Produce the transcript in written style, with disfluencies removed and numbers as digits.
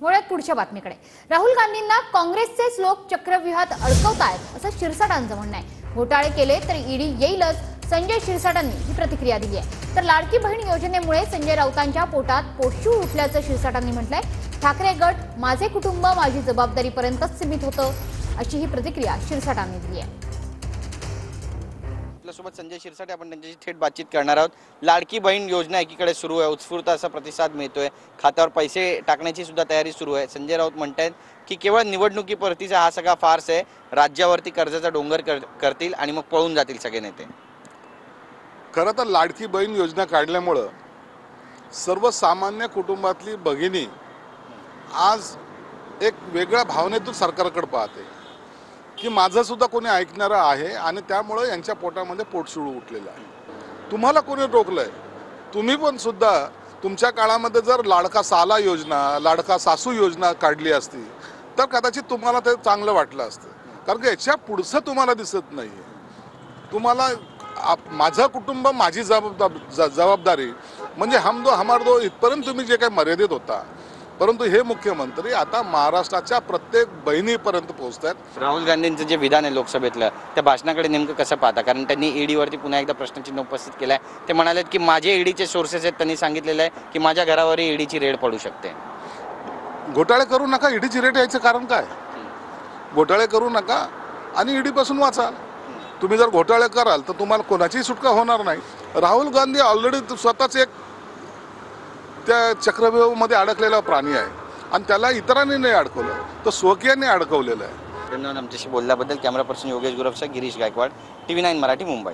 वळूयात पुढच्या बातमीकडे। राहुल गांधींना काँग्रेसचेच लोक चक्रव्यूहात अडकवतायत असं शिरसाटांचं म्हणणं आहे। घोटाळे केले तर ईडी येईलच, संजय शिरसाटांनी ही प्रतिक्रिया दिली आहे। तर लाडकी बहीण योजनेमुळे संजय राऊतांच्या पोटात पोटशूळ उठल्याचं शिरसाटांनी म्हटलंय। ठाकरे गट माझे कुटुंब माझी जबाबदारीपर्यंतच सीमित होतं, अशी ही प्रतिक्रिया शिरसाटांनी दिली आहे। आपल्यासोबत संजय शिरसाटे, आपण त्यांच्याशी थेट बातचीत करणार आहोत। लाडकी बहीण योजना एकीकडे सुरू आहे, उत्स्फूर्त असा प्रतिसाद मिळतोय, खात्यावर पैसे टाकण्याची सुद्धा तयारी सुरू आहे। संजय राऊत म्हणतात की केवळ निवडणुकीपुरतीचा हा सगळा फार्स आहे, राज्यावरती कर्जाचा डोंगर करतील आणि मग पळून जातील सगळे नेते। खरं तर लाडकी बहीण योजना काढल्यामुळं सर्वसामान्य कुटुंबातली भगिनी आज एक वेगळ्या भावनेतून सरकारकडे पाहते की माझं सुद्धा कोणी ऐकणारं आहे आणि त्यामुळे यांच्या पोटामध्ये पोटशूळ उठलेलं आहे। तुम्हाला कोणी रोखलंय? तुम्ही पण सुद्धा तुमच्या काळामध्ये जर लाडका साला योजना, लाडका सासू योजना काढली असती तर कदाचित तुम्हाला ते चांगलं वाटलं असतं, कारण की याच्या पुढचं तुम्हाला दिसत नाही आहे। तुम्हाला माझं कुटुंब माझी जबाबदारी म्हणजे हम दो हमार दो इथपर्यंत तुम्ही जे काही मर्यादित होता, परंतु हे मुख्यमंत्री आता महाराष्ट्राच्या प्रत्येक बहिणीपर्यंत पोहोचतात। राहुल गांधींचं जे विधान आहे लोकसभेतलं, त्या भाषणाकडे नेमकं कसं पाहता? कारण त्यांनी ईडीवरती पुन्हा एकदा प्रश्नचिन्ह उपस्थित केलाय। ते म्हणालेत की माझे ईडीचे सोर्सेस आहेत, त्यांनी सांगितलेलं आहे की माझ्या घरावरही ईडीची रेड पडू शकते। घोटाळे करू नका, ईडीची रेड यायचं कारण काय? घोटाळे करू नका आणि ईडीपासून वाचा। तुम्ही जर घोटाळे कराल तर तुम्हाला कोणाचीही सुटका होणार नाही। राहुल गांधी ऑलरेडी स्वतःच एक त्या चक्रव्यूहामध्ये अडकलेला प्राणी आहे आणि त्याला इतरांनी नाही अडकवलं, तर स्वकीयांनी अडकवलेलं आहे। धन्यवाद आमच्याशी बोलल्याबद्दल। कॅमेरा पर्सन योगेश गुरवसह गिरीश गायकवाड, TV9 मराठी, मुंबई।